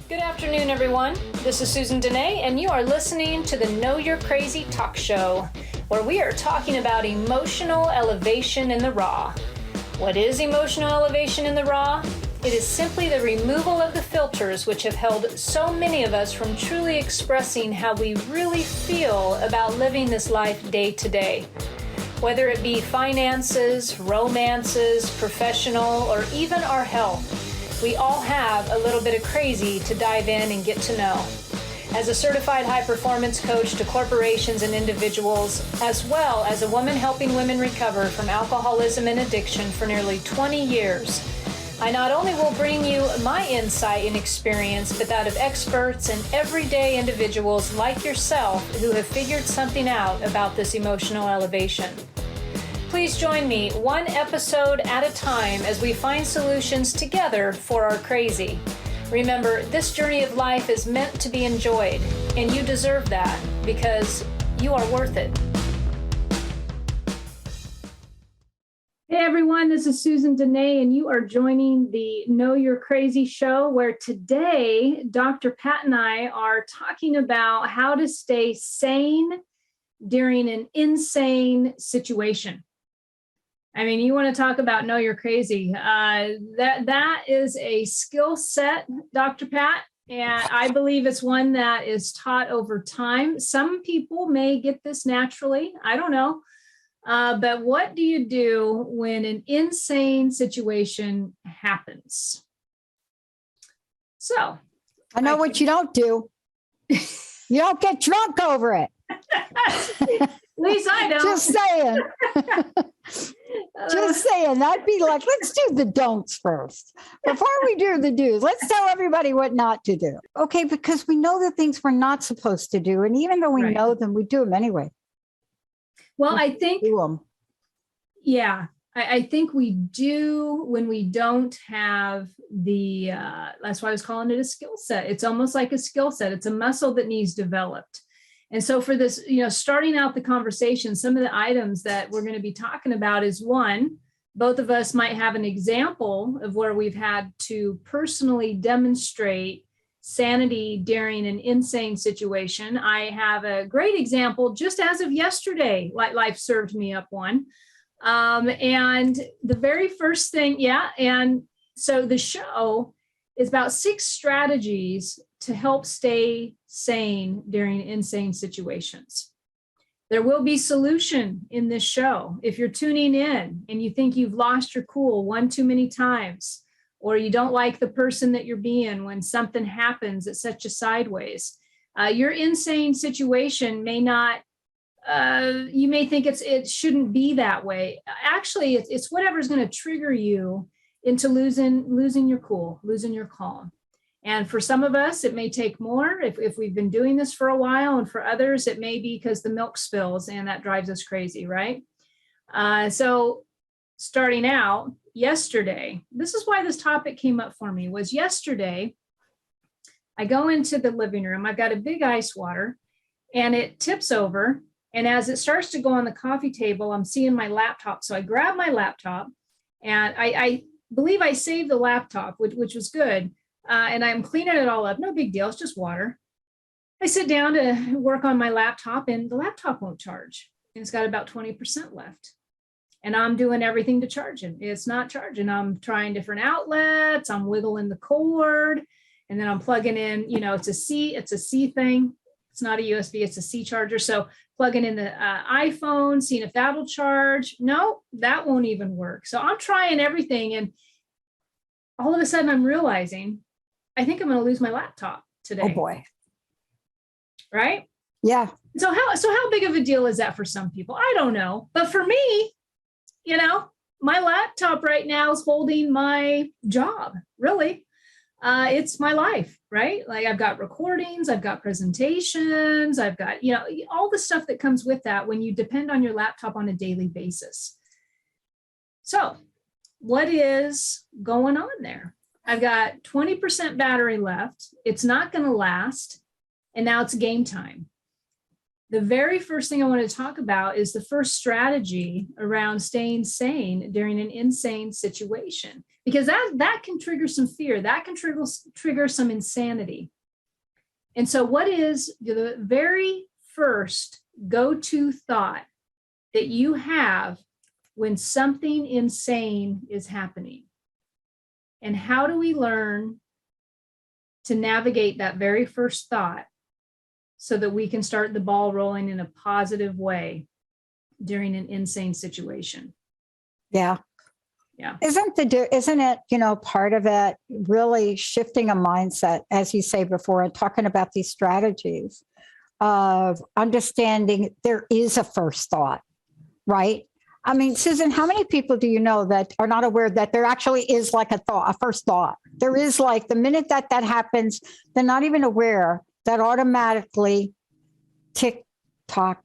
Good afternoon, everyone. This is Susan Denee, and you are listening to the Know You're Crazy talk show, where we are talking about emotional elevation in the raw. What is emotional elevation in the raw? It is simply the removal of the filters which have held so many of us from truly expressing how we really feel about living this life day to day. Whether it be finances, romances, professional, or even our health, we all have a little bit of crazy to dive in and get to know. As a certified high-performance coach to corporations and individuals, as well as a woman helping women recover from alcoholism and addiction for nearly 20 years, I not only will bring you my insight and experience, but that of experts and everyday individuals like yourself who have figured something out about this emotional elevation. Please join me one episode at a time as we find solutions together for our crazy. Remember, this journey of life is meant to be enjoyed, and you deserve that because you are worth it. Hey everyone, this is Susan Denee, and you are joining the Know You're Crazy show, where today Dr. Pat and I are talking about how to stay sane during an insane situation. I mean, you want to talk about know you're crazy. That is a skill set, Dr. Pat, and I believe it's one that is taught over time. Some people may get this naturally. I don't know. But what do you do when an insane situation happens? So, I know what you don't do. You don't get drunk over it. At least I don't. Just saying. Just saying. That'd be like, let's do the don'ts first. Before we do the do's, let's tell everybody what not to do. Okay, because we know the things we're not supposed to do. And even though we know them, we do them anyway. Well, I think, do them. Yeah, I think we do when we don't have the, that's why I was calling it a skill set. It's almost like a skill set. It's a muscle that needs developed. And so for this, starting out the conversation, some of the items that we're going to be talking about is one, both of us might have an example of where we've had to personally demonstrate sanity during an insane situation. I have a great example just as of yesterday, life served me up one. And the very first thing, and so the show is about 6 strategies to help stay sane during insane situations. There will be solution in this show. If you're tuning in and you think you've lost your cool one too many times, or you don't like the person that you're being when something happens that's such a sideways, your insane situation may not, you may think it shouldn't be that way. Actually, it's whatever's going to trigger you into losing your cool, losing your calm. And for some of us, it may take more if we've been doing this for a while. And for others, it may be because the milk spills and that drives us crazy, right? So starting out yesterday, this is why this topic came up for me, was yesterday, I go into the living room. I've got a big ice water and it tips over. And as it starts to go on the coffee table, I'm seeing my laptop. So I grab my laptop and I believe I saved the laptop, which was good. And I'm cleaning it all up. No big deal. It's just water. I sit down to work on my laptop and the laptop won't charge. And it's got about 20% left. And I'm doing everything to charge it. It's not charging. I'm trying different outlets. I'm wiggling the cord. And then I'm plugging in, it's a C thing. It's not a USB, it's a C charger. So plugging in the iPhone, seeing if that'll charge. No, that won't even work. So I'm trying everything. And all of a sudden I'm realizing, I think I'm going to lose my laptop today. Oh boy. Right? Yeah. So how big of a deal is that for some people? I don't know. But for me, my laptop right now is holding my job, really. It's my life, right? Like I've got recordings, I've got presentations, I've got, all the stuff that comes with that when you depend on your laptop on a daily basis. So what is going on there? I've got 20% battery left. It's not going to last. And now it's game time. The very first thing I want to talk about is the first strategy around staying sane during an insane situation, because that can trigger some fear, that can trigger some insanity. And so what is the very first go-to thought that you have when something insane is happening? And how do we learn to navigate that very first thought so that we can start the ball rolling in a positive way during an insane situation? Yeah. Yeah. Isn't it, part of it really shifting a mindset, as you say before, and talking about these strategies of understanding there is a first thought, right? I mean, Susan, how many people do you know that are not aware that there actually is like a first thought? There is, like, the minute that happens, they're not even aware that automatically tick tock,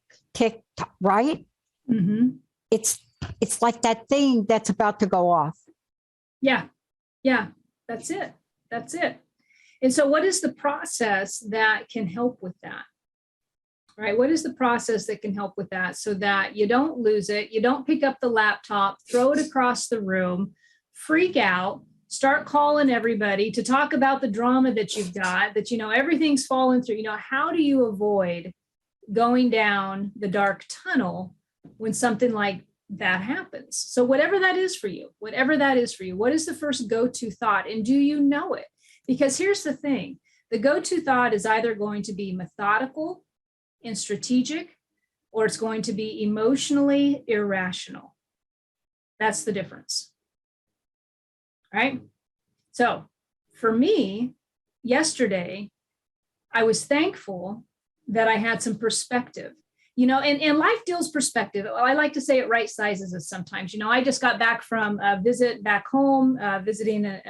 right? Mm-hmm. It's like that thing that's about to go off. Yeah. Yeah. That's it. And so what is the process that can help with that? Right? What is the process that can help with that so that you don't lose it? You don't pick up the laptop, throw it across the room, freak out, start calling everybody to talk about the drama that you've got, that, everything's fallen through. How do you avoid going down the dark tunnel when something like that happens? So whatever that is for you, what is the first go-to thought? And do you know it? Because here's the thing, the go-to thought is either going to be methodical and strategic, or it's going to be emotionally irrational. That's the difference. Right? So for me, yesterday, I was thankful that I had some perspective, and life deals perspective. I like to say it right sizes us sometimes. I just got back from a visit back home, visiting an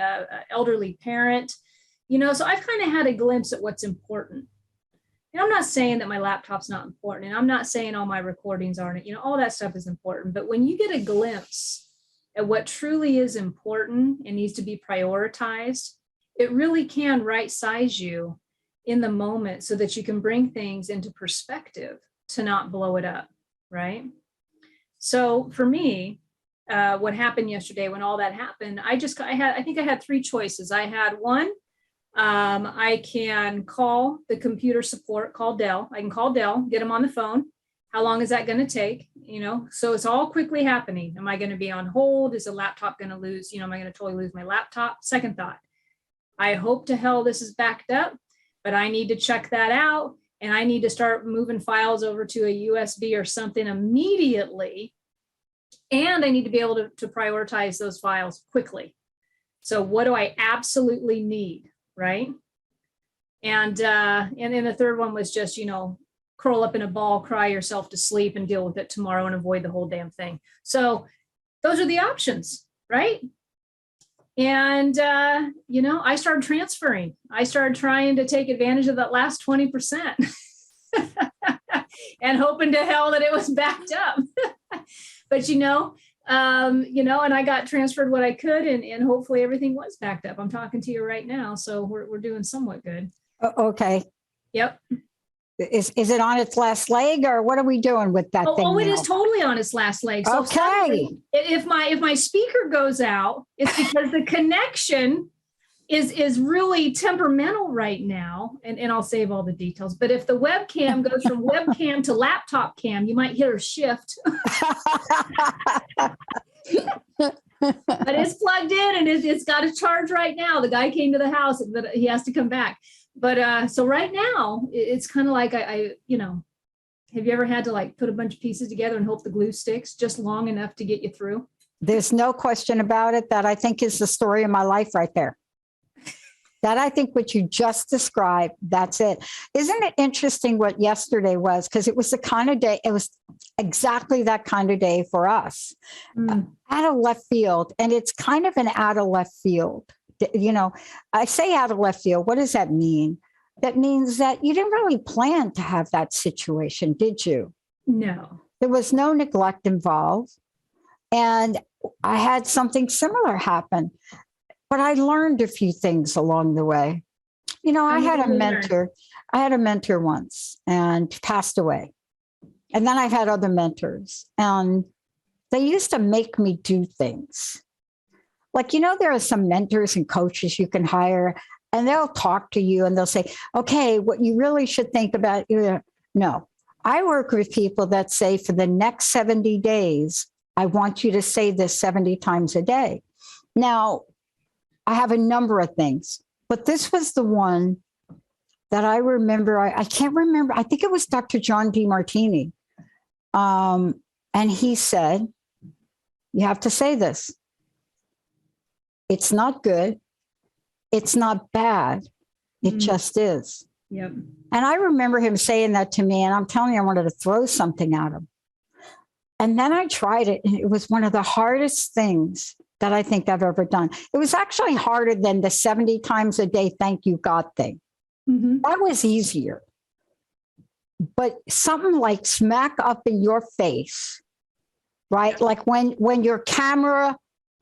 elderly parent, so I've kind of had a glimpse at what's important. And I'm not saying that my laptop's not important, and I'm not saying all my recordings aren't, all that stuff is important. But when you get a glimpse at what truly is important and needs to be prioritized, it really can right size you in the moment so that you can bring things into perspective to not blow it up, right? So for me, what happened yesterday when all that happened, I think I had three choices. I had one, I can call the computer support, call Dell. I can call Dell, get them on the phone. How long is that going to take? So it's all quickly happening. Am I going to be on hold? Is the laptop going to lose? Am I going to totally lose my laptop? Second thought, I hope to hell this is backed up, but I need to check that out. And I need to start moving files over to a USB or something immediately. And I need to be able to prioritize those files quickly. So what do I absolutely need? Right. And then the third one was just, curl up in a ball, cry yourself to sleep and deal with it tomorrow and avoid the whole damn thing. So those are the options. Right. And, I started transferring. I started trying to take advantage of that last 20% and hoping to hell that it was backed up. But, and I got transferred what I could, and hopefully everything was backed up. I'm talking to you right now, so we're doing somewhat good. Okay. Yep. Is it on its last leg, or what are we doing with that thing? Oh, it now? is totally on its last leg. So okay. If my speaker goes out, it's because the connection is really temperamental right now, and I'll save all the details. But if the webcam goes from webcam to laptop cam, you might hear a shift. But it's plugged in and it's got a charge right now. The guy came to the house, but he has to come back. But so right now it's kind of like I have you ever had to like put a bunch of pieces together and hope the glue sticks just long enough to get you through? There's no question about it. That I think is the story of my life right there. That I think what you just described, that's it. Isn't it interesting what yesterday was? Because it was the kind of day, it was exactly that kind of day for us. Out of left field. And it's kind of an out of left field. I say out of left field. What does that mean? That means that you didn't really plan to have that situation, did you? No. There was no neglect involved. And I had something similar happen. But I learned a few things along the way. I had a mentor once and passed away. And then I've had other mentors, and they used to make me do things. Like, there are some mentors and coaches you can hire, and they'll talk to you and they'll say, okay, what you really should think about. No, I work with people that say for the next 70 days, I want you to say this 70 times a day. Now, I have a number of things, but this was the one that I remember. I can't remember. I think it was Dr. John DeMartini. And he said, you have to say this. It's not good. It's not bad. It just is. Yep. And I remember him saying that to me, and I'm telling you, I wanted to throw something at him. And then I tried it, and it was one of the hardest things that I think I've ever done. It was actually harder than the 70 times a day thank you God thing. Mm-hmm. That was easier. But something like smack up in your face, right? Like when your camera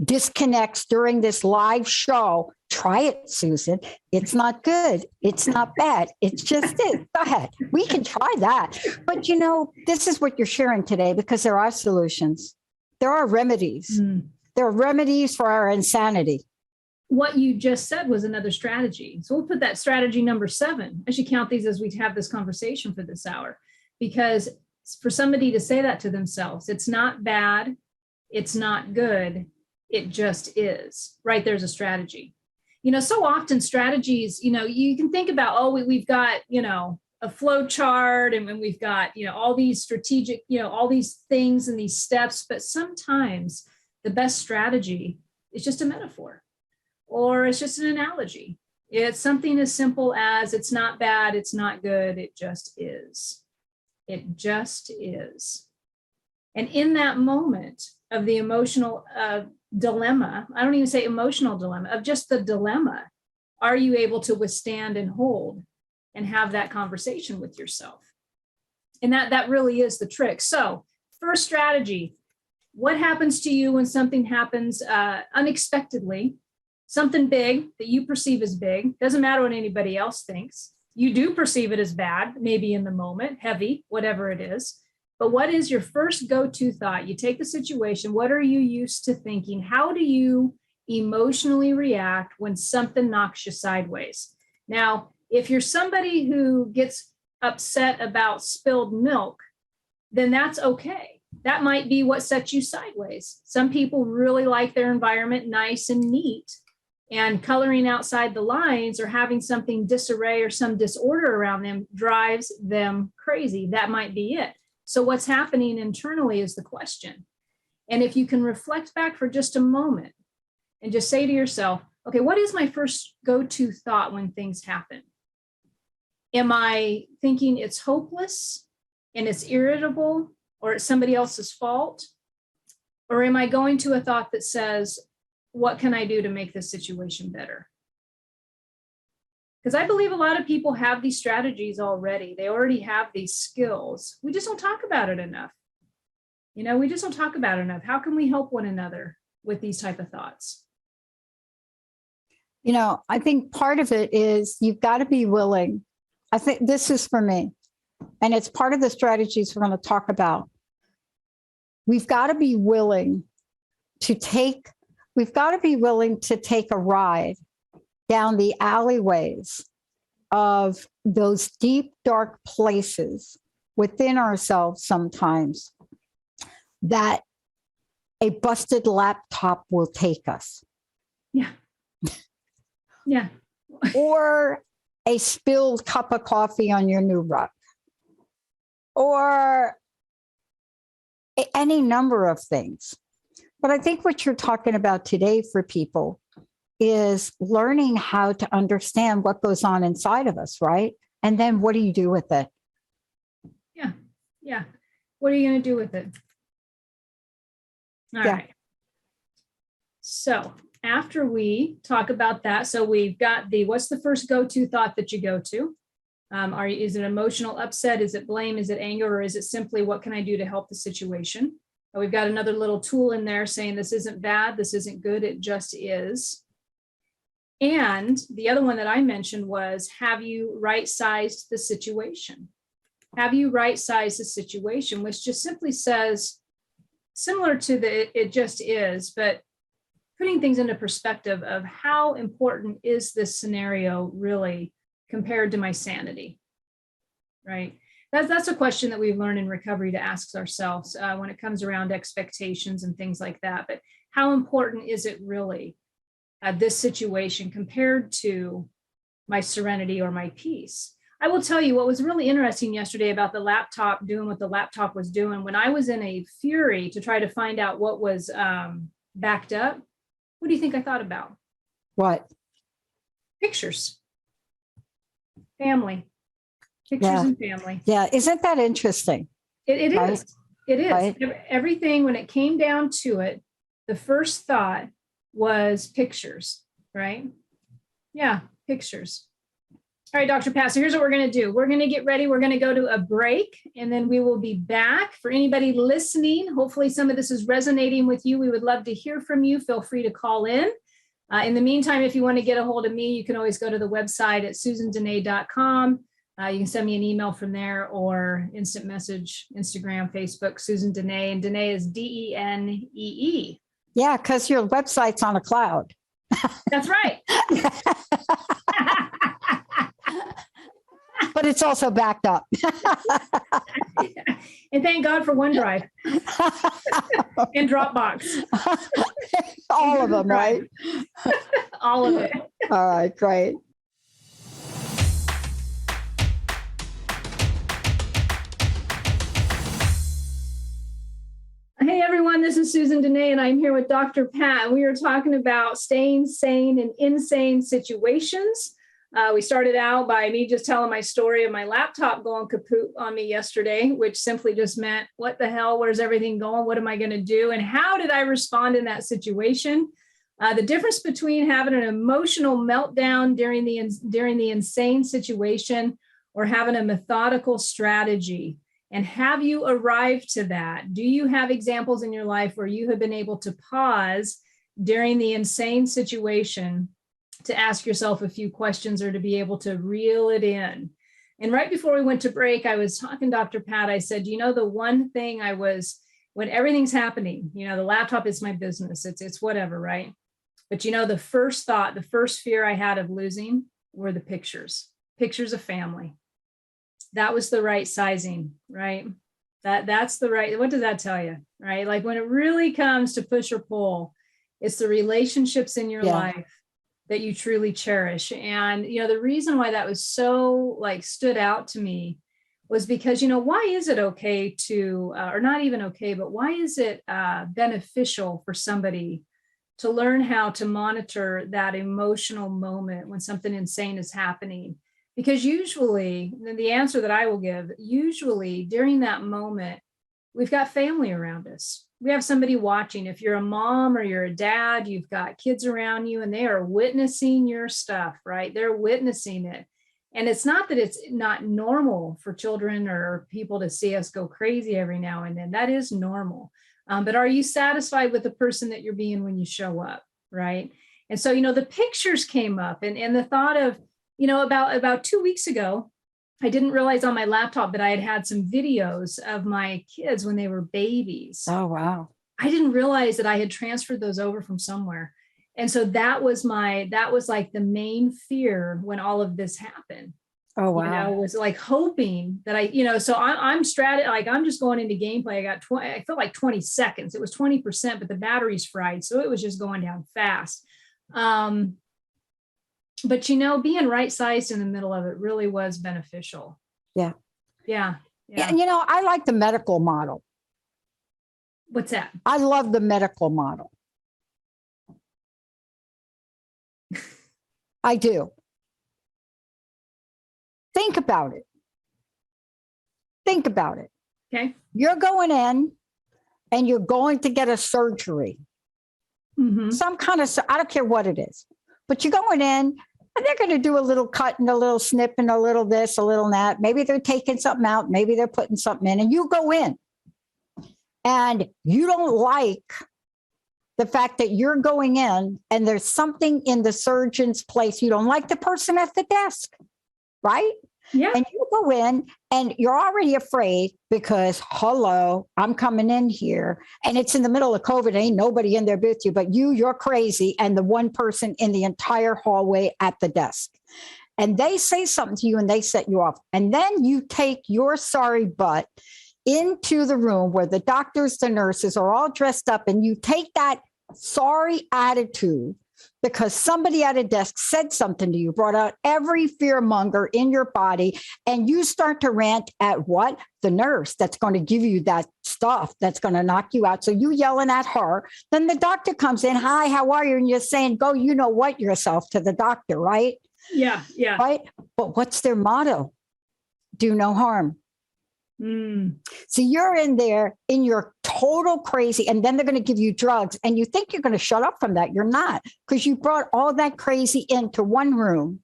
disconnects during this live show, try it, Susan. It's not good. It's not bad. It's just it. Go ahead. We can try that. But this is what you're sharing today, because there are solutions. There are remedies. There are remedies for our insanity. What you just said was another strategy. So we'll put that strategy number 7. I should count these as we have this conversation for this hour, because for somebody to say that to themselves, it's not bad, it's not good, it just is. Right, there's a strategy. So often strategies, you can think about, we've got, a flow chart, and we've got, all these strategic, all these things and these steps, but sometimes the best strategy is just a metaphor. Or it's just an analogy. It's something as simple as it's not bad, it's not good, it just is. It just is. And in that moment of the emotional dilemma, I don't even say emotional dilemma, of just the dilemma, are you able to withstand and hold and have that conversation with yourself? And that really is the trick. So first strategy, what happens to you when something happens unexpectedly? Something big that you perceive as big, doesn't matter what anybody else thinks. You do perceive it as bad, maybe in the moment, heavy, whatever it is. But what is your first go-to thought? You take the situation, what are you used to thinking? How do you emotionally react when something knocks you sideways? Now, if you're somebody who gets upset about spilled milk, then that's okay. That might be what sets you sideways. Some people really like their environment nice and neat. And coloring outside the lines or having something disarray or some disorder around them drives them crazy. That might be it. So what's happening internally is the question. And if you can reflect back for just a moment and just say to yourself, okay, what is my first go-to thought when things happen? Am I thinking it's hopeless and it's irritable, or it's somebody else's fault? Or am I going to a thought that says, what can I do to make this situation better? Because I believe a lot of people have these strategies already. They already have these skills. We just don't talk about it enough. We just don't talk about it enough. How can we help one another with these type of thoughts? I think part of it is you've got to be willing. I think this is for me, and it's part of the strategies we're going to talk about. We've got to be willing to take a ride down the alleyways of those deep, dark places within ourselves sometimes that a busted laptop will take us. Yeah. Yeah. Or a spilled cup of coffee on your new rug. Or any number of things. But I think what you're talking about today for people is learning how to understand what goes on inside of us, right? And then what do you do with it? Yeah. Yeah. What are you going to do with it? All right. So after we talk about that, so we've got what's the first go-to thought that you go to? Is it emotional upset? Is it blame? Is it anger? Or is it simply, what can I do to help the situation? We've got another little tool in there saying this isn't bad, this isn't good, it just is. And the other one that I mentioned was, have you right-sized the situation? Have you right-sized the situation, which just simply says, similar to it just is, but putting things into perspective of how important is this scenario really compared to my sanity, right? That's a question that we've learned in recovery to ask ourselves when it comes around expectations and things like that. But how important is it really, this situation compared to my serenity or my peace? I will tell you what was really interesting yesterday about the laptop doing what the laptop was doing. When I was in a fury to try to find out what was backed up, what do you think I thought about? What? Pictures. Family. Pictures Yeah. and family. Yeah. Isn't that interesting? It Right. is. It is. Right. Everything, when it came down to it, the first thought was pictures, right? Yeah, pictures. All right, Dr. Pat, so here's what we're going to do. We're going to get ready. We're going to go to a break, and then we will be back. For anybody listening, hopefully some of this is resonating with you. We would love to hear from you. Feel free to call in. In the meantime, if you want to get a hold of me, you can always go to the website at susandenee.com. You can send me an email from there or instant message, Instagram, Facebook, Susan Denee. And Denee is Denee. Yeah, because your website's on a cloud. That's right. But it's also backed up. And thank God for OneDrive and Dropbox. All of them, right? All of it. All right, great. Hey everyone, this is Susan Denee, and I'm here with Dr. Pat. And we are talking about staying sane in insane situations. We started out by me just telling my story of my laptop going kaput on me yesterday, which simply just meant, what the hell, where's everything going? What am I going to do? And how did I respond in that situation? The difference between having an emotional meltdown during the insane situation or having a methodical strategy. And have you arrived to that? Do you have examples in your life where you have been able to pause during the insane situation to ask yourself a few questions or to be able to reel it in? And right before we went to break, I was talking to Dr. Pat. I said, the one thing when everything's happening, the laptop is my business. It's whatever, right? But the first thought, the first fear I had of losing were the pictures of family. That was the right sizing, right? That's the right, what does that tell you, right? Like when it really comes to push or pull, it's the relationships in your life that you truly cherish. And, the reason why that was so stood out to me was because, why is it okay to, or not even okay, but why is it beneficial for somebody to learn how to monitor that emotional moment when something insane is happening? Because usually, the answer that I will give, usually during that moment, we've got family around us. We have somebody watching. If you're a mom or you're a dad, you've got kids around you and they are witnessing your stuff, right? They're witnessing it. And it's not that it's not normal for children or people to see us go crazy every now and then. That is normal. But are you satisfied with the person that you're being when you show up, right? And so, the pictures came up and the thought of, about 2 weeks ago, I didn't realize on my laptop that I had some videos of my kids when they were babies. Oh, wow. I didn't realize that I had transferred those over from somewhere. And so that was like the main fear when all of this happened. Oh, wow. Was like hoping that so I'm I'm just going into gameplay. I felt like 20 seconds. It was 20%, but the battery's fried. So it was just going down fast. But being right-sized in the middle of it really was beneficial. Yeah. Yeah. And I like the medical model. What's that? I love the medical model. I do. Think about it. Okay. You're going in and you're going to get a surgery. Mm-hmm. Some kind of, I don't care what it is, but you're going in and they're going to do a little cut and a little snip and a little this, a little that. Maybe they're taking something out. Maybe they're putting something in, and you go in and you don't like the fact that you're going in and there's something in the surgeon's place. You don't like the person at the desk, right? Yeah. And you go in and you're already afraid because, hello, I'm coming in here and it's in the middle of COVID. Ain't nobody in there with you, but you're crazy. And the one person in the entire hallway at the desk. And they say something to you and they set you off. And then you take your sorry butt into the room where the doctors, the nurses are all dressed up, and you take that sorry attitude because somebody at a desk said something to you, brought out every fear monger in your body, and you start to rant at what? The nurse that's going to give you that stuff that's going to knock you out. So you yelling at her. Then the doctor comes in, hi, how are you? And you're saying, go, you know what, yourself to the doctor, right? Yeah. Yeah. Right. But what's their motto? Do no harm. So you're in there in your total crazy, and then they're going to give you drugs, and you think you're going to shut up from that. You're not, because you brought all that crazy into one room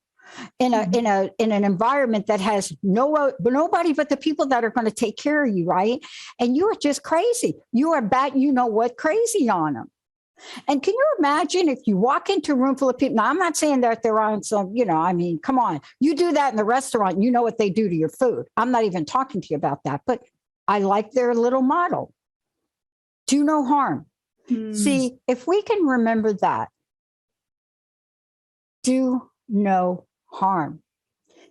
in an environment that has nobody but the people that are going to take care of you, right? And you are just crazy. You are you know what, crazy on them. And can you imagine if you walk into a room full of people? Now, I'm not saying that they're on some, I mean, come on. You do that in the restaurant, you know what they do to your food. I'm not even talking to you about that, but I like their little model. Do no harm. See, if we can remember that, do no harm.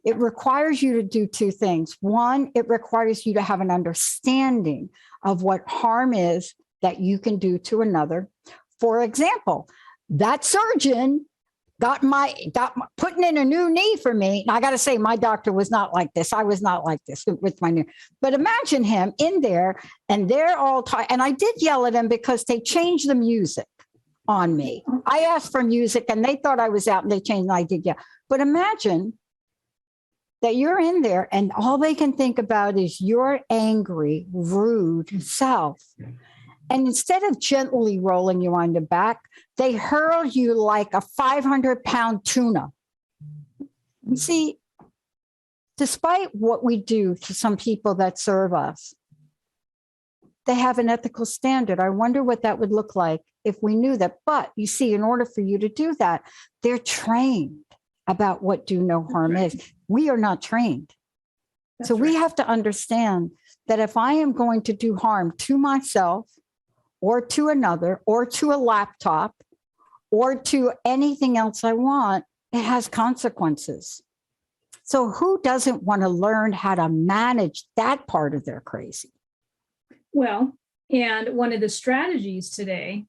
It requires you to do two things. One, it requires you to have an understanding of what harm is that you can do to another. For example, that surgeon got putting in a new knee for me. And I got to say, my doctor was not like this. I was not like this with my knee. But imagine him in there, and they're all tired. And I did yell at him because they changed the music on me. I asked for music, and they thought I was out, and they changed. And I did, yeah. But imagine that you're in there, and all they can think about is your angry, rude self. And instead of gently rolling you on the back, they hurl you like a 500-pound tuna. You see, despite what we do to some people that serve us, they have an ethical standard. I wonder what that would look like if we knew that. But you see, in order for you to do that, they're trained about what do no harm is. We are not trained. So we have to understand that if I am going to do harm to myself, or to another, or to a laptop, or to anything else I want, it has consequences. So who doesn't want to learn how to manage that part of their crazy? Well, and one of the strategies today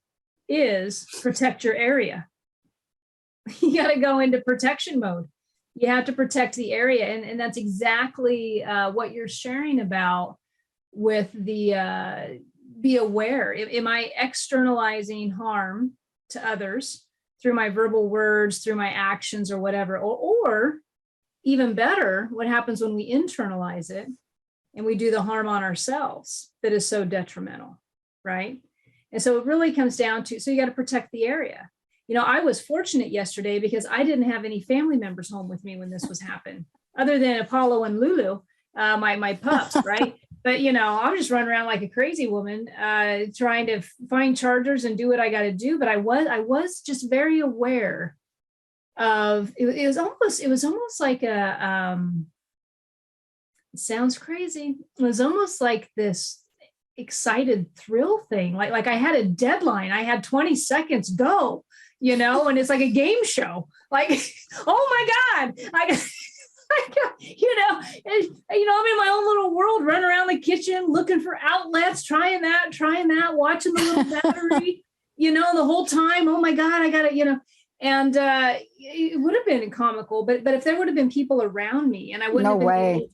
is protect your area. You got to go into protection mode. You have to protect the area. And that's exactly what you're sharing about with the be aware. Am I externalizing harm to others through my verbal words, through my actions, or whatever? Or even better, what happens when we internalize it and we do the harm on ourselves that is so detrimental, right? And so it really comes down to, so you got to protect the area. I was fortunate yesterday because I didn't have any family members home with me when this was happening, other than Apollo and Lulu, my pups, right? But, I'm just running around like a crazy woman, trying to find chargers and do what I got to do. But I was just very aware of, it was almost like it sounds crazy. It was almost like this excited thrill thing. Like I had a deadline. I had 20 seconds, go, and it's like a game show. Like, oh my God, I'm in my own little world, running around the kitchen, looking for outlets, trying that, watching the little battery, the whole time. Oh my God, I gotta, and it would have been comical, but if there would have been people around me and I wouldn't have been able,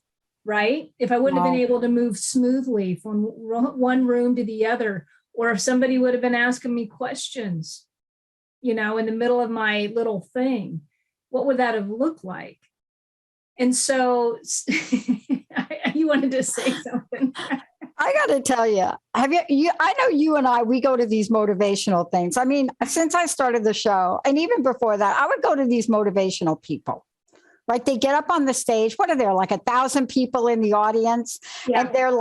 right? If I wouldn't have been able to move smoothly from one room to the other, or if somebody would have been asking me questions, in the middle of my little thing, what would that have looked like? And so you wanted to say something. I got to tell you, I know you and we go to these motivational things. I mean, since I started the show, and even before that, I would go to these motivational people, right? They get up on the stage. What are there, like 1,000 people in the audience? Yeah. And they're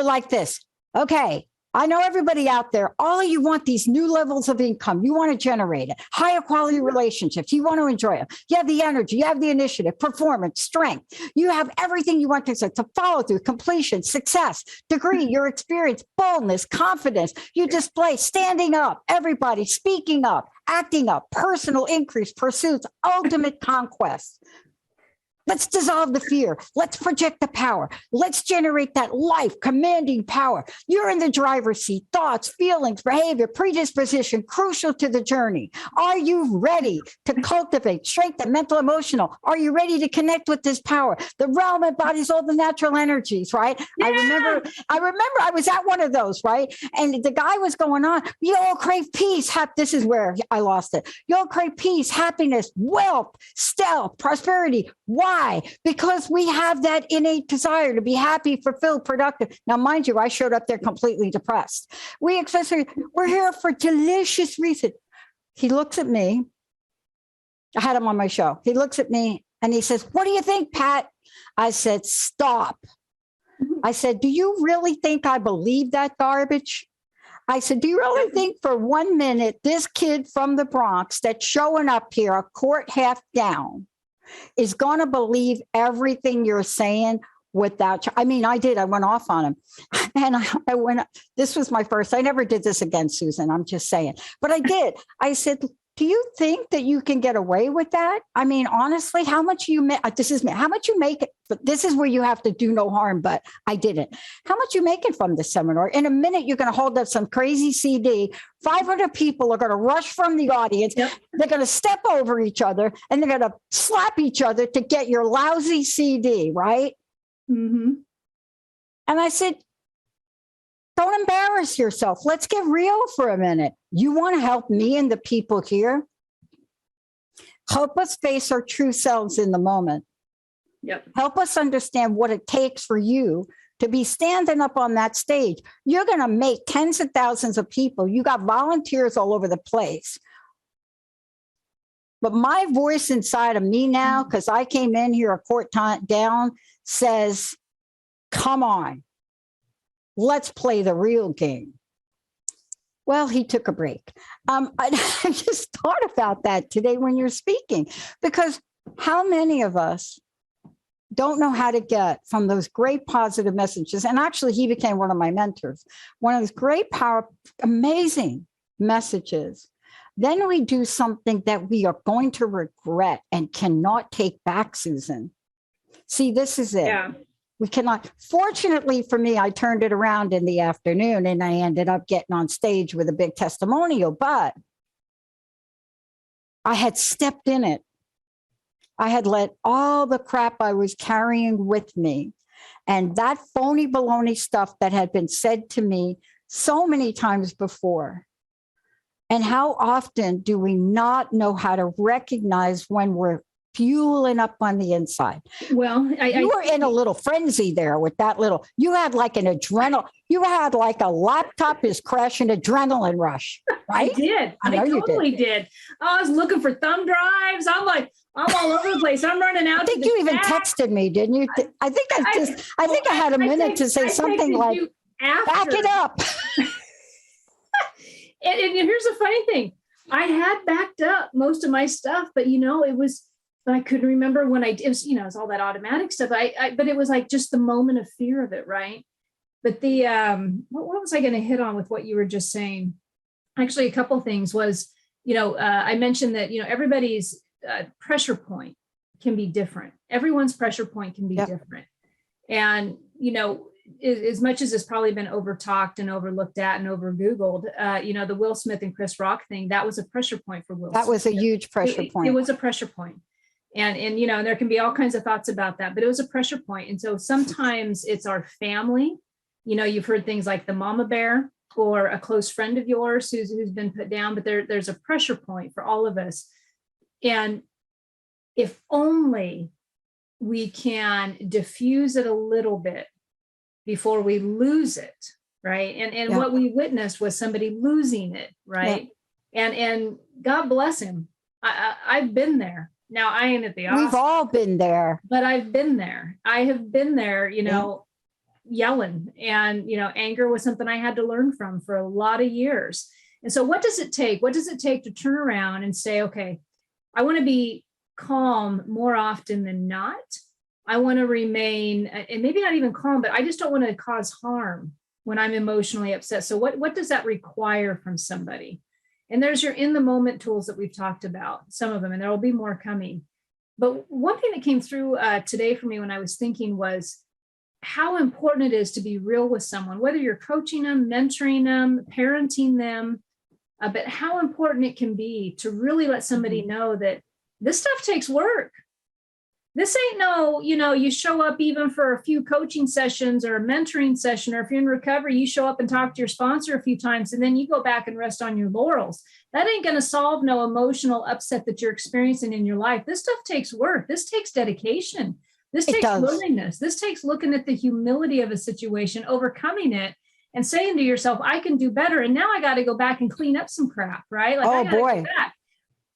like this. Okay, I know everybody out there, all of you want these new levels of income. You want to generate it, higher quality relationships. You want to enjoy them. You have the energy, you have the initiative, performance, strength. You have everything you want to follow through, completion, success, degree, your experience, boldness, confidence. You display standing up, everybody speaking up, acting up, personal increase, pursuits, ultimate conquest. Let's dissolve the fear. Let's project the power. Let's generate that life commanding power. You're in the driver's seat. Thoughts, feelings, behavior, predisposition, crucial to the journey. Are you ready to cultivate strength and mental, emotional? Are you ready to connect with this power? The realm embodies all the natural energies, right? Yeah. I remember I was at one of those, right? And the guy was going on, you all crave peace. This is where I lost it. You all crave peace, happiness, wealth, stealth, prosperity. Why? Because we have that innate desire to be happy, fulfilled, productive. Now, mind you, I showed up there completely depressed. We're here for delicious reason. He looks at me. I had him on my show. He looks at me and he says, "What do you think, Pat?" I said, "Stop." I said, "Do you really think I believe that garbage?" I said, "Do you really think for 1 minute this kid from the Bronx that's showing up here, a quart half down, is going to believe everything you're saying without you?" I mean, I did. I went off on him. And I went, this was my first, I never did this again, Susan. I'm just saying. But I did. I said, "Do you think that you can get away with that? I mean, honestly, how much you make? This is me. How much you make? But this is where you have to do no harm. But I didn't. How much you making from this seminar? In a minute, you're going to hold up some crazy CD. 500 people are going to rush from the audience. Yep. They're going to step over each other and they're going to slap each other to get your lousy CD, right?" Mm-hmm. And I said, "Don't embarrass yourself. Let's get real for a minute. You want to help me and the people here? Help us face our true selves in the moment. Yep. Help us understand what it takes for you to be standing up on that stage. You're going to make tens of thousands of people. You got volunteers all over the place. But my voice inside of me now, because I came in here a quart down, says, come on. Let's play the real game." Well, he took a break. I just thought about that today when you're speaking, because how many of us don't know how to get from those great positive messages? And actually, he became one of my mentors. One of those great, power, amazing messages. Then we do something that we are going to regret and cannot take back, Susan. See, this is it. Yeah. We cannot. Fortunately for me, I turned it around in the afternoon and I ended up getting on stage with a big testimonial, but I had stepped in it. I had let all the crap I was carrying with me and that phony baloney stuff that had been said to me so many times before. And how often do we not know how to recognize when we're fueling up on the inside? Well, you were in a little frenzy there with that little, you had like an adrenaline, you had like a laptop is crashing adrenaline rush, right? I did. I totally did. I was looking for thumb drives. I'm all over the place. I'm running out. I think you even texted me, didn't you? I think I had a minute to say something like, back it up. And here's the funny thing. I had backed up most of my stuff, but but I couldn't remember when it was all that automatic stuff. But it was like just the moment of fear of it. Right. But what was I going to hit on with what you were just saying? Actually, a couple of things was, I mentioned that, everybody's pressure point can be different. Everyone's pressure point can be different. And, as much as it's probably been over talked and overlooked at and over Googled, the Will Smith and Chris Rock thing, that was a pressure point for Will Smith. That was a huge pressure point. It was a pressure point. And there can be all kinds of thoughts about that, but it was a pressure point. And so sometimes it's our family. You've heard things like the mama bear or a close friend of yours who's been put down, but there's a pressure point for all of us. And if only we can diffuse it a little bit before we lose it, right? And what we witnessed was somebody losing it, right? Yeah. And God bless him. I've been there. Now I ain't at the Oscars. We've all been there. But I've been there. I have been there, yelling. And, anger was something I had to learn from for a lot of years. And so what does it take? What does it take to turn around and say, okay, I want to be calm more often than not. I want to remain, and maybe not even calm, but I just don't want to cause harm when I'm emotionally upset. So what does that require from somebody? And there's your in the moment tools that we've talked about, some of them, and there will be more coming. But one thing that came through today for me when I was thinking was how important it is to be real with someone, whether you're coaching them, mentoring them, parenting them, but how important it can be to really let somebody know that this stuff takes work. This ain't no, you show up even for a few coaching sessions or a mentoring session, or if you're in recovery, you show up and talk to your sponsor a few times and then you go back and rest on your laurels. That ain't going to solve no emotional upset that you're experiencing in your life. This stuff takes work. This takes dedication. This takes willingness. This takes looking at the humility of a situation, overcoming it, and saying to yourself, I can do better. And now I got to go back and clean up some crap, right? Like, oh, boy.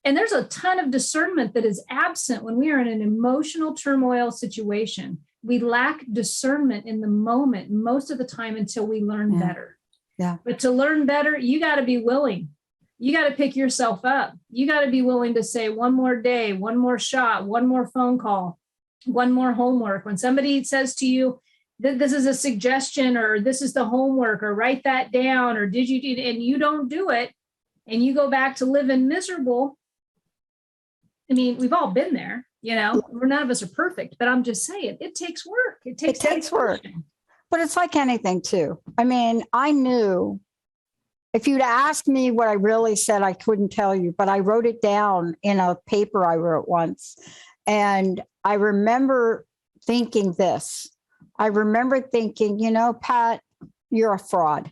And there's a ton of discernment that is absent when we are in an emotional turmoil situation. We lack discernment in the moment most of the time until we learn better. Yeah. But to learn better, you got to be willing. You got to pick yourself up. You got to be willing to say one more day, one more shot, one more phone call, one more homework. When somebody says to you, this is a suggestion, or this is the homework, or write that down, or did you do, and you don't do it, and you go back to living miserable. I mean, we've all been there, none of us are perfect, but I'm just saying it takes work. It takes work, but it's like anything too. I mean, I knew if you'd asked me what I really said, I couldn't tell you, but I wrote it down in a paper I wrote once. And I remember thinking this. I remember thinking, Pat, you're a fraud.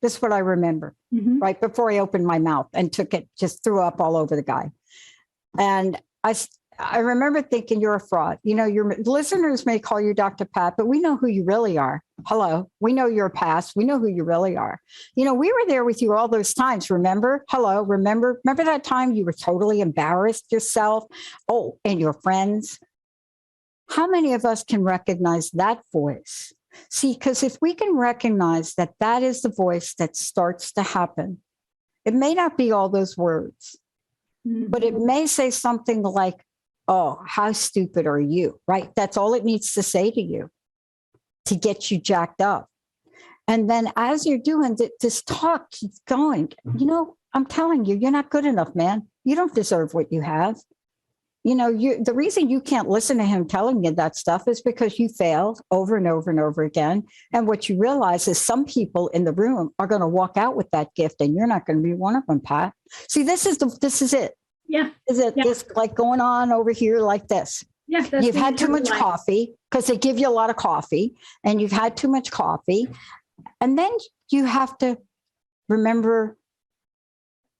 This is what I remember right before I opened my mouth and just threw up all over the guy. And I remember thinking, you're a fraud. Your listeners may call you Dr. Pat, but we know who you really are. Hello. We know your past. We know who you really are. We were there with you all those times. Remember? Hello. Remember that time you were totally embarrassed yourself? Oh, and your friends. How many of us can recognize that voice? See, because if we can recognize that that is the voice that starts to happen, it may not be all those words, but it may say something like, oh, how stupid are you, right? That's all it needs to say to you to get you jacked up. And then as you're doing this talk keeps going, I'm telling you, you're not good enough, man. You don't deserve what you have. The reason you can't listen to him telling you that stuff is because you failed over and over and over again. And what you realize is some people in the room are going to walk out with that gift, and you're not going to be one of them, Pat. See, this is it. Yeah. Is it this like going on over here like this? Yeah. You've had too much coffee because they give you a lot of coffee, and you've had too much coffee. And then you have to remember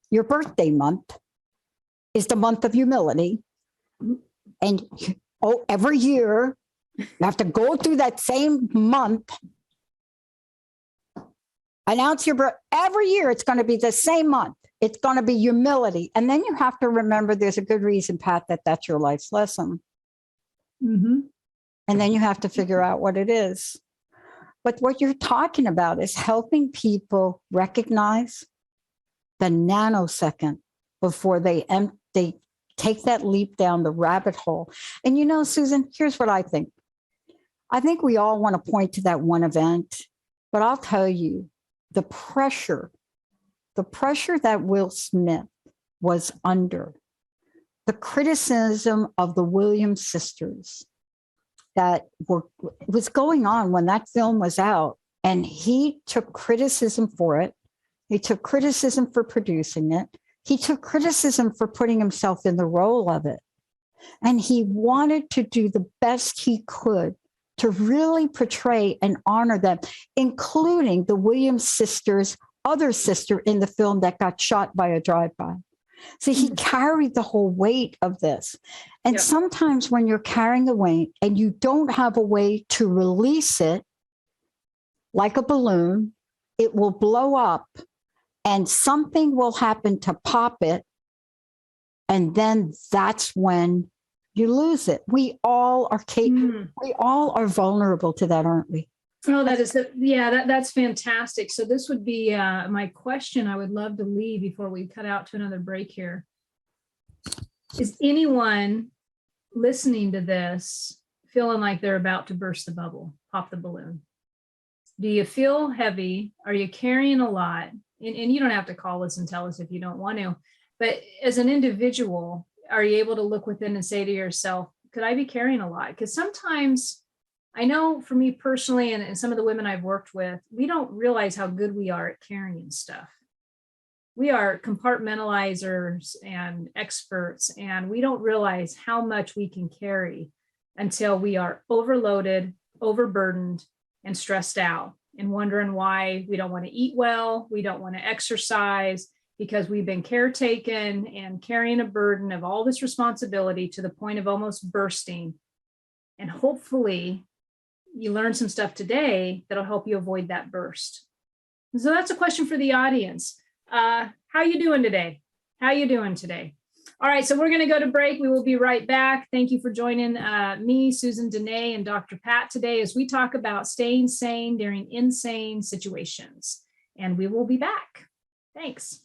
your birthday month is the month of humility. And every year you have to go through that same month, announce your birth. Every year it's going to be the same month. It's going to be humility. And then you have to remember there's a good reason, Pat, that's your life's lesson. And then you have to figure out what it is. But what you're talking about is helping people recognize the nanosecond before they take that leap down the rabbit hole. And Susan, here's what I think. I think we all want to point to that one event, but I'll tell you, the pressure that Will Smith was under, the criticism of the Williams sisters that was going on when that film was out, and he took criticism for it. He took criticism for producing it. He took criticism for putting himself in the role of it. And he wanted to do the best he could to really portray and honor them, including the Williams sisters' other sister in the film that got shot by a drive-by. So he carried the whole weight of this. And sometimes when you're carrying the weight and you don't have a way to release it, like a balloon, it will blow up. And something will happen to pop it. And then that's when you lose it. We all are capable. We all are vulnerable to that, aren't we? Oh, that's fantastic. So this would be my question I would love to leave before we cut out to another break here. Is anyone listening to this feeling like they're about to burst the bubble, pop the balloon? Do you feel heavy? Are you carrying a lot? And you don't have to call us and tell us if you don't want to, but as an individual, are you able to look within and say to yourself, could I be carrying a lot? Because sometimes I know for me personally, and some of the women I've worked with, we don't realize how good we are at carrying stuff. We are compartmentalizers and experts, and we don't realize how much we can carry until we are overloaded, overburdened, and stressed out, and wondering why we don't want to eat well, we don't want to exercise, because we've been caretaken and carrying a burden of all this responsibility to the point of almost bursting. And hopefully you learn some stuff today that'll help you avoid that burst. So that's a question for the audience. How you doing today? How you doing today? All right, so we're going to go to break. We will be right back. Thank you for joining me, Susan Denee, and Dr. Pat today as we talk about staying sane during insane situations. And we will be back. Thanks.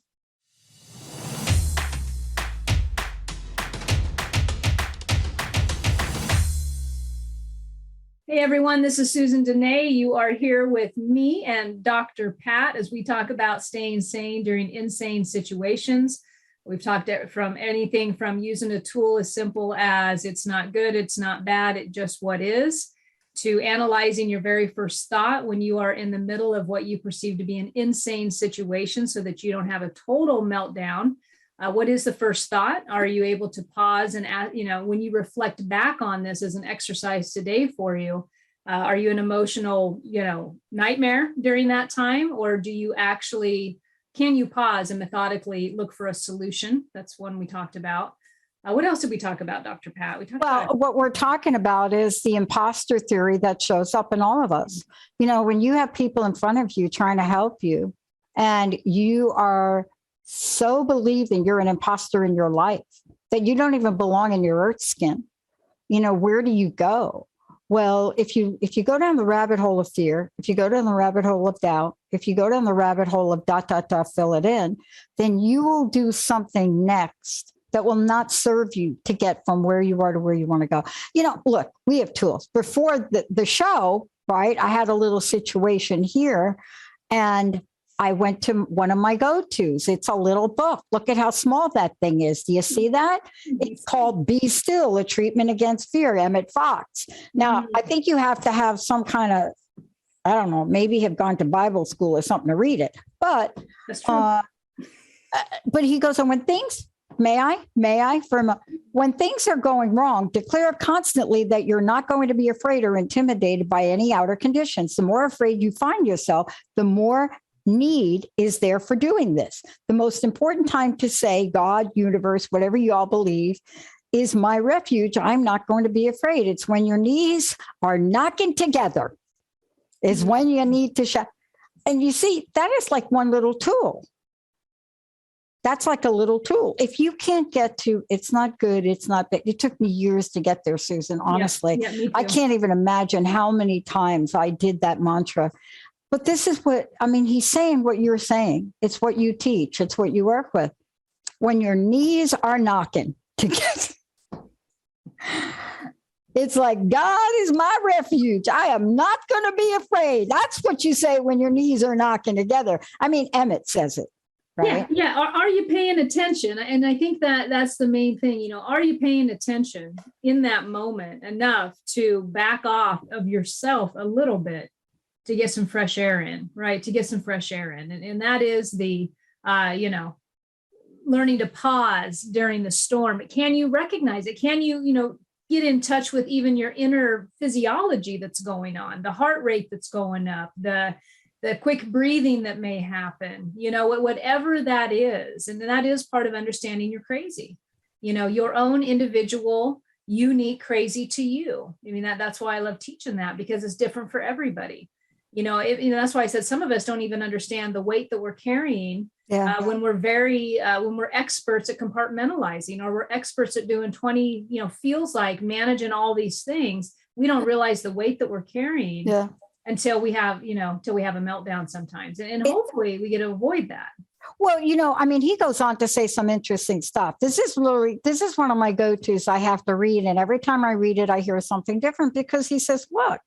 Hey everyone, this is Susan Denee. You are here with me and Dr. Pat as we talk about staying sane during insane situations. We've talked from anything from using a tool as simple as it's not good, it's not bad, it just what is, to analyzing your very first thought when you are in the middle of what you perceive to be an insane situation so that you don't have a total meltdown. What is the first thought? Are you able to pause and, when you reflect back on this as an exercise today for you, are you an emotional, nightmare during that time? Or do you actually, can you pause and methodically look for a solution? That's one we talked about. What else did we talk about, Dr. Pat? What we're talking about is the imposter theory that shows up in all of us. When you have people in front of you trying to help you and you are so believing you're an imposter in your life that you don't even belong in your earth skin, where do you go? Well, if you go down the rabbit hole of fear, if you go down the rabbit hole of doubt, if you go down the rabbit hole of ... fill it in, then you will do something next that will not serve you to get from where you are to where you want to go. Look, we have tools. Before the show, right, I had a little situation here, and I went to one of my go-tos. It's a little book. Look at how small that thing is. Do you see that? It's called Be Still, A Treatment Against Fear, Emmett Fox. Now, I think you have to have some kind of, I don't know, maybe have gone to Bible school or something to read it. But he goes on, when things, when things are going wrong, declare constantly that you're not going to be afraid or intimidated by any outer conditions. The more afraid you find yourself, the more need is there for doing this. The most important time to say God, universe, whatever you all believe, is my refuge. I'm not going to be afraid. It's when your knees are knocking together is when you need to shout. And you see, that is like one little tool. That's like a little tool. If you can't get to, it's not good, it's not bad. It took me years to get there, Susan, honestly. Yeah, I can't even imagine how many times I did that mantra. But this is he's saying what you're saying. It's what you teach. It's what you work with. When your knees are knocking together, it's like, God is my refuge. I am not going to be afraid. That's what you say when your knees are knocking together. Emmett says it, right? Yeah. Are you paying attention? And I think that's the main thing. Are you paying attention in that moment enough to back off of yourself a little bit to get some fresh air in, right? To get some fresh air in. And that is the, learning to pause during the storm. Can you recognize it? Can you, get in touch with even your inner physiology that's going on, the heart rate that's going up, the quick breathing that may happen, whatever that is. And that is part of understanding you're crazy, your own individual, unique crazy to you. That's why I love teaching that, because it's different for everybody. That's why I said some of us don't even understand the weight that we're carrying when we're experts at compartmentalizing, or we're experts at doing 20, feels like managing all these things. We don't realize the weight that we're carrying. Yeah. until we have, till we have a meltdown sometimes. And hopefully we get to avoid that. Well, I mean, he goes on to say some interesting stuff. This is one of my go-tos I have to read. And every time I read it, I hear something different because he says, look,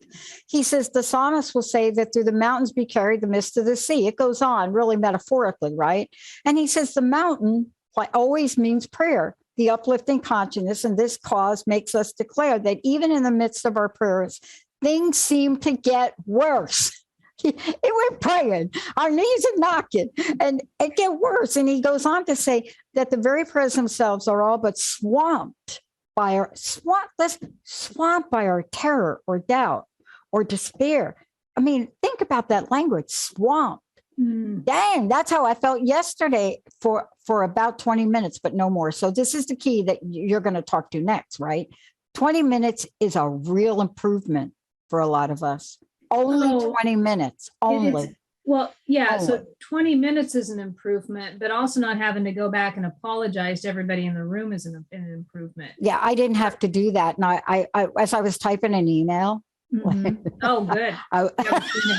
the psalmist will say that through the mountains be carried the midst of the sea. It goes on really metaphorically, right? And he says the mountain always means prayer, the uplifting consciousness. And this cause makes us declare that even in the midst of our prayers, things seem to get worse. We're praying, our knees are knocking, and it get worse. And he goes on to say that the very prayers themselves are all but swamped by our terror or doubt or despair. I mean, think about that language, swamped. Dang, that's how I felt yesterday for about 20 minutes, but no more. So this is the key that you're going to talk to next, right? 20 minutes is a real improvement for a lot of us. Only 20 minutes, only. Well, yeah. Only. So 20 minutes is an improvement, but also not having to go back and apologize to everybody in the room is an improvement. Yeah, I didn't have to do that. And I as I was typing an email. Oh, good.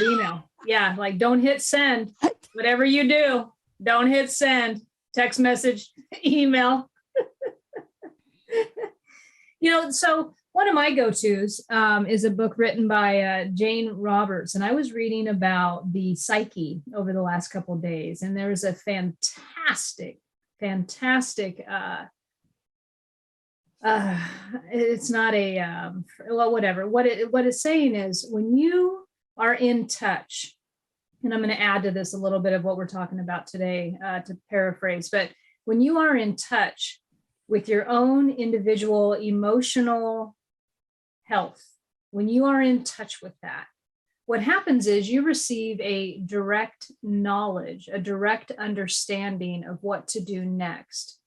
Email. Yeah, like don't hit send. Whatever you do, don't hit send. Text message, email. So one of my go-tos is a book written by Jane Roberts, and I was reading about the psyche over the last couple of days, and there's a fantastic. It's not a whatever. What it's saying is when you are in touch, and I'm going to add to this a little bit of what we're talking about today to paraphrase, but when you are in touch with your own individual emotional health, when you are in touch with that, what happens is you receive a direct knowledge, a direct understanding of what to do next.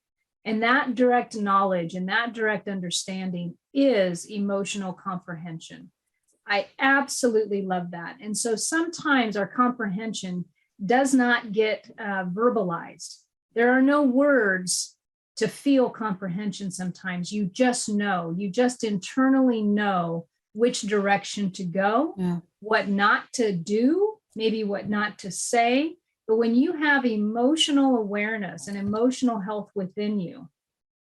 And that direct knowledge and that direct understanding is emotional comprehension. I absolutely love that. And so sometimes our comprehension does not get verbalized. There are no words to feel comprehension sometimes. You just know, you just internally know which direction to go, what not to do, maybe what not to say. But when you have emotional awareness and emotional health within you,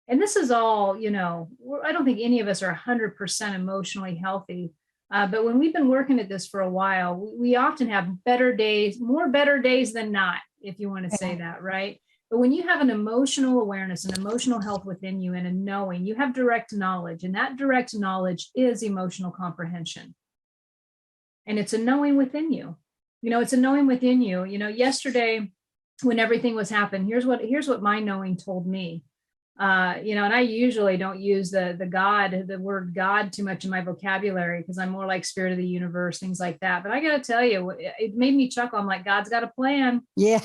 and this is all, I don't think any of us are 100% emotionally healthy. But when we've been working at this for a while, we often have better days, more better days than not, if you want to say that, right? But when you have an emotional awareness and emotional health within you and a knowing, you have direct knowledge, and that direct knowledge is emotional comprehension. And it's a knowing within you. It's a knowing within you. Yesterday when everything was happening, here's what my knowing told me. And I usually don't use the word God too much in my vocabulary because I'm more like spirit of the universe, things like that. But I got to tell you, it made me chuckle. I'm like, God's got a plan. Yeah.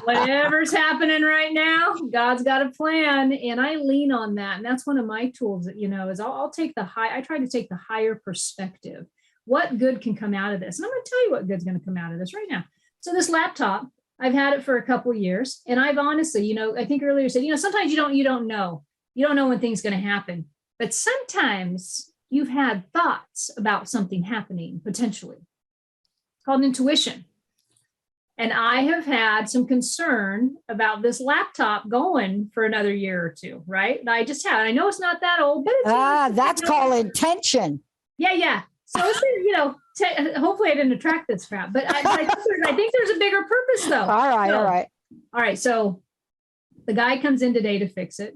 Whatever's happening right now, God's got a plan. And I lean on that. And that's one of my tools, is I'll take I try to take the higher perspective. What good can come out of this? And I'm going to tell you what good's going to come out of this right now. So this laptop, I've had it for a couple of years, and I've honestly, I think earlier said, sometimes you don't know when things going to happen, but sometimes you've had thoughts about something happening potentially. It's called intuition. And I have had some concern about this laptop going for another year or two, right? And I just have. I know it's not that old, but it's that's called intention. Yeah. So it's hopefully I didn't attract this crap, but I think there's a bigger purpose though. All right. So the guy comes in today to fix it,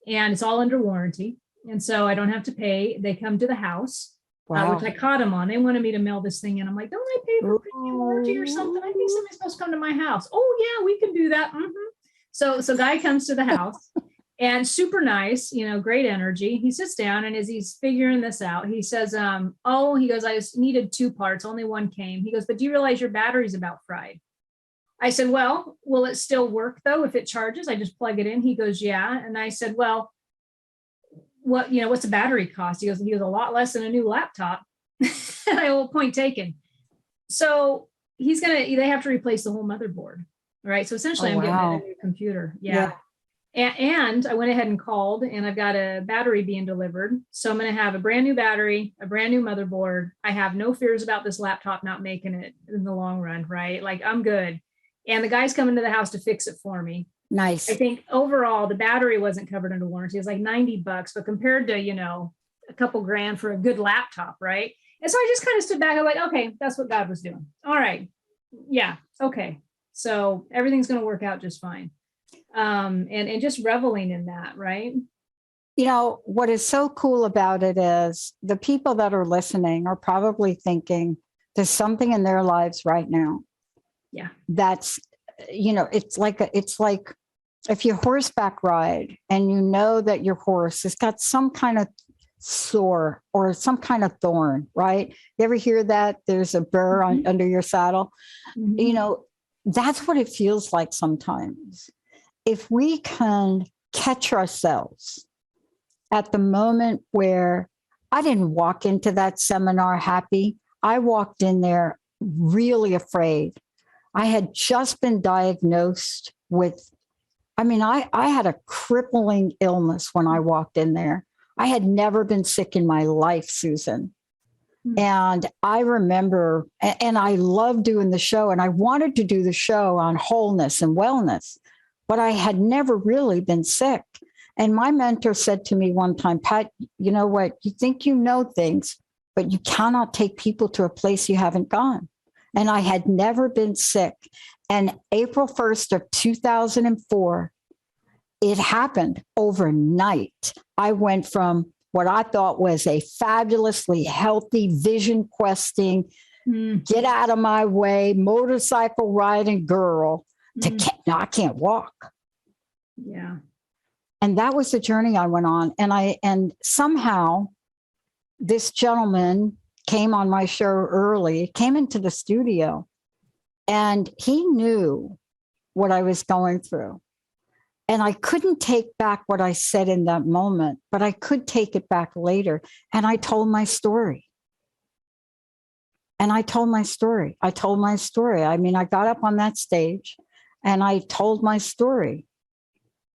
and it's all under warranty, and so I don't have to pay. They come to the house, which I caught them on. They wanted me to mail this thing in. I'm like, don't I pay for warranty or something? I think somebody's supposed to come to my house. Oh yeah, we can do that. So guy comes to the house. And super nice, great energy. He sits down, and as he's figuring this out, he says, he goes, I just needed 2 parts, only one came. He goes, but do you realize your battery's about fried? I said, well, will it still work though if it charges? I just plug it in. He goes, yeah. And I said, well, what's the battery cost? He goes, a lot less than a new laptop. And I will point taken. So they have to replace the whole motherboard. Right. So essentially I'm getting a new computer. Yeah. And I went ahead and called, and I've got a battery being delivered. So I'm going to have a brand new battery, a brand new motherboard. I have no fears about this laptop not making it in the long run, right? Like, I'm good. And the guy's coming to the house to fix it for me. Nice. I think overall the battery wasn't covered under warranty. It was like $90, but compared to, a couple grand for a good laptop, right? And so I just kind of stood back. I'm like, okay, that's what God was doing. All right. Yeah. Okay. So everything's going to work out just fine. And just reveling in that, right? What is so cool about it is the people that are listening are probably thinking there's something in their lives right now. Yeah. That's, it's like if you horseback ride and you know that your horse has got some kind of sore or some kind of thorn, right? You ever hear that? There's a burr under your saddle. Mhm. That's what it feels like sometimes. If we can catch ourselves at the moment where I didn't walk into that seminar happy, I walked in there really afraid. I had just been diagnosed with, I had a crippling illness when I walked in there. I had never been sick in my life, Susan. And I remember, and I loved doing the show, and I wanted to do the show on wholeness and wellness, but I had never really been sick. And my mentor said to me one time, Pat, you know what? You think you know things, but you cannot take people to a place you haven't gone. And I had never been sick. And April 1st of 2004, it happened overnight. I went from what I thought was a fabulously healthy, vision questing, get out of my way, motorcycle riding girl to no, I can't walk. Yeah. And that was the journey I went on. And somehow this gentleman came on my show early, came into the studio, and he knew what I was going through. And I couldn't take back what I said in that moment, but I could take it back later. And I told my story. I told my story. I got up on that stage and I told my story.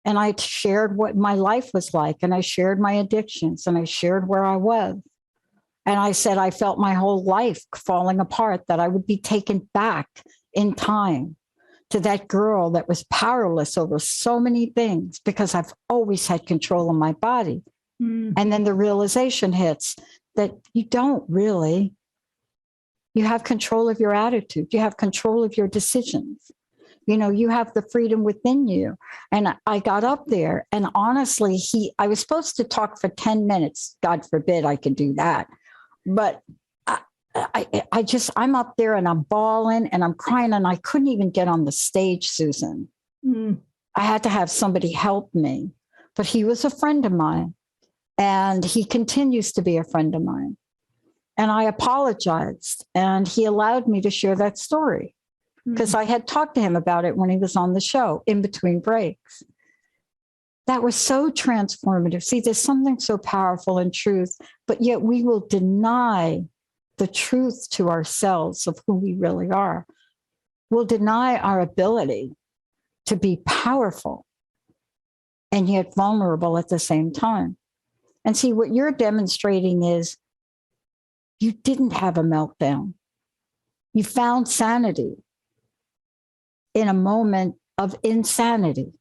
And I shared what my life was like. And I shared my addictions. And I shared where I was. And I said, I felt my whole life falling apart, that I would be taken back in time to that girl that was powerless over so many things because I've always had control of my body. And then the realization hits that you don't really. You have control of your attitude. You have control of your decisions. You have the freedom within you. And I got up there, and honestly, I was supposed to talk for 10 minutes. God forbid I could do that. But I'm up there and I'm bawling and I'm crying, and I couldn't even get on the stage, Susan. I had to have somebody help me. But he was a friend of mine, and he continues to be a friend of mine. And I apologized, and he allowed me to share that story because I had talked to him about it when he was on the show in between breaks. That was so transformative. See, there's something so powerful in truth, but yet we will deny the truth to ourselves of who we really are. We'll deny our ability to be powerful and yet vulnerable at the same time. And see, what you're demonstrating is you didn't have a meltdown. You found sanity in a moment of insanity.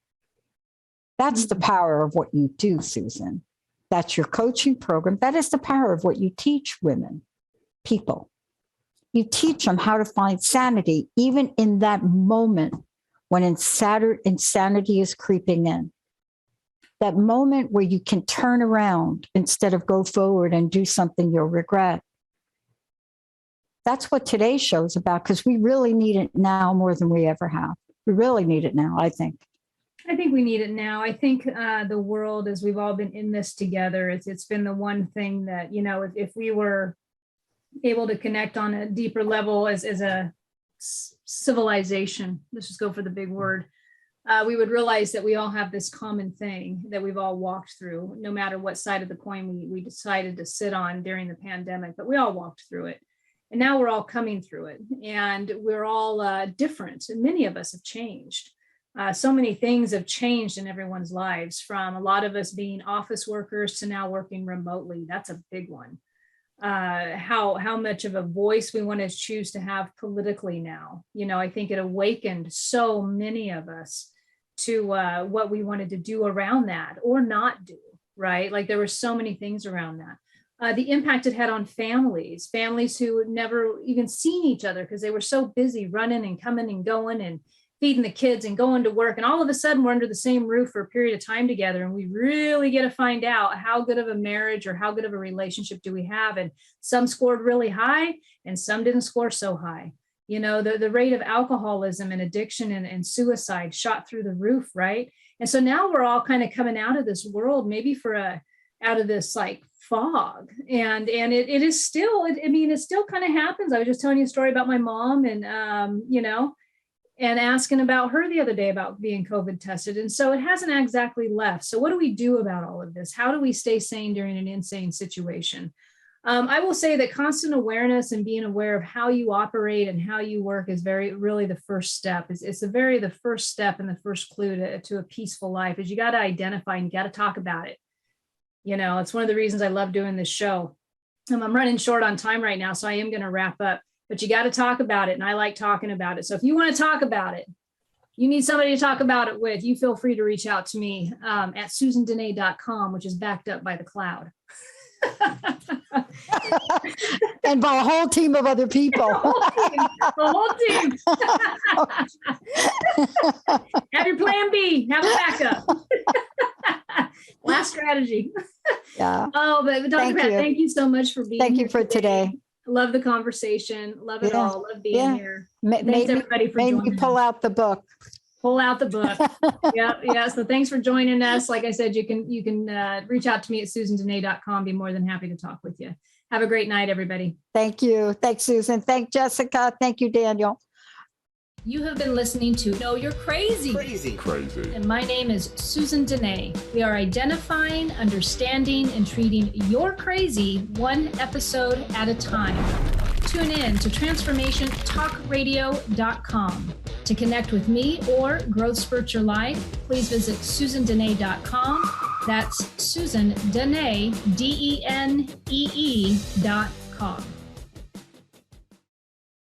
That's the power of what you do, Susan. That's your coaching program. That is the power of what you teach women, people. You teach them how to find sanity, even in that moment when insanity is creeping in. That moment where you can turn around instead of go forward and do something you'll regret. That's what today's show is about, because we really need it now more than we ever have. We really need it now, I think. I think we need it now. I think the world, as we've all been in this together, it's been the one thing that, if we were able to connect on a deeper level as a civilization, let's just go for the big word, we would realize that we all have this common thing that we've all walked through, no matter what side of the coin we decided to sit on during the pandemic, but we all walked through it. And now we're all coming through it, and we're all different. And many of us have changed. So many things have changed in everyone's lives, from a lot of us being office workers to now working remotely. That's a big one. How much of a voice we want to choose to have politically now. I think it awakened so many of us to what we wanted to do around that or not do, right? Like there were so many things around that. The impact it had on families who had never even seen each other because they were so busy running and coming and going and feeding the kids and going to work. And all of a sudden we're under the same roof for a period of time together. And we really get to find out how good of a marriage or how good of a relationship do we have. And some scored really high and some didn't score so high. The rate of alcoholism and addiction and suicide shot through the roof, right? And so now we're all kind of coming out of this world, maybe out of this like fog. And it is still, it still kind of happens. I was just telling you a story about my mom and, and asking about her the other day about being COVID tested. And so it hasn't exactly left. So what do we do about all of this? How do we stay sane during an insane situation? I will say that constant awareness and being aware of how you operate and how you work is really the first step. It's the first step and the first clue to a peaceful life is you got to identify and you got to talk about it. It's one of the reasons I love doing this show. I'm running short on time right now, so I am going to wrap up. But you got to talk about it. And I like talking about it. So if you want to talk about it, you need somebody to talk about it with, you feel free to reach out to me at susandenee.com, which is backed up by the cloud. And by a whole team of other people. The whole team. Have your plan B. Have a backup. Last strategy. Yeah. Oh, but Dr. Pat, thank you so much for being here. Thank you for today. Love the conversation. Love it all. Love being here. Thanks everybody for joining us. Pull out the book. Pull out the book. Yeah. So thanks for joining us. Like I said, you can reach out to me at susandenee.com. Be more than happy to talk with you. Have a great night, everybody. Thank you. Thanks, Susan. Thank Jessica. Thank you, Daniel. You have been listening to Know You're Crazy. And my name is Susan Denee. We are identifying, understanding, and treating your crazy one episode at a time. Tune in to transformationtalkradio.com. To connect with me or Growth Spurt Your Life, please visit susandenee.com. That's Susan Denee, DENEE.com.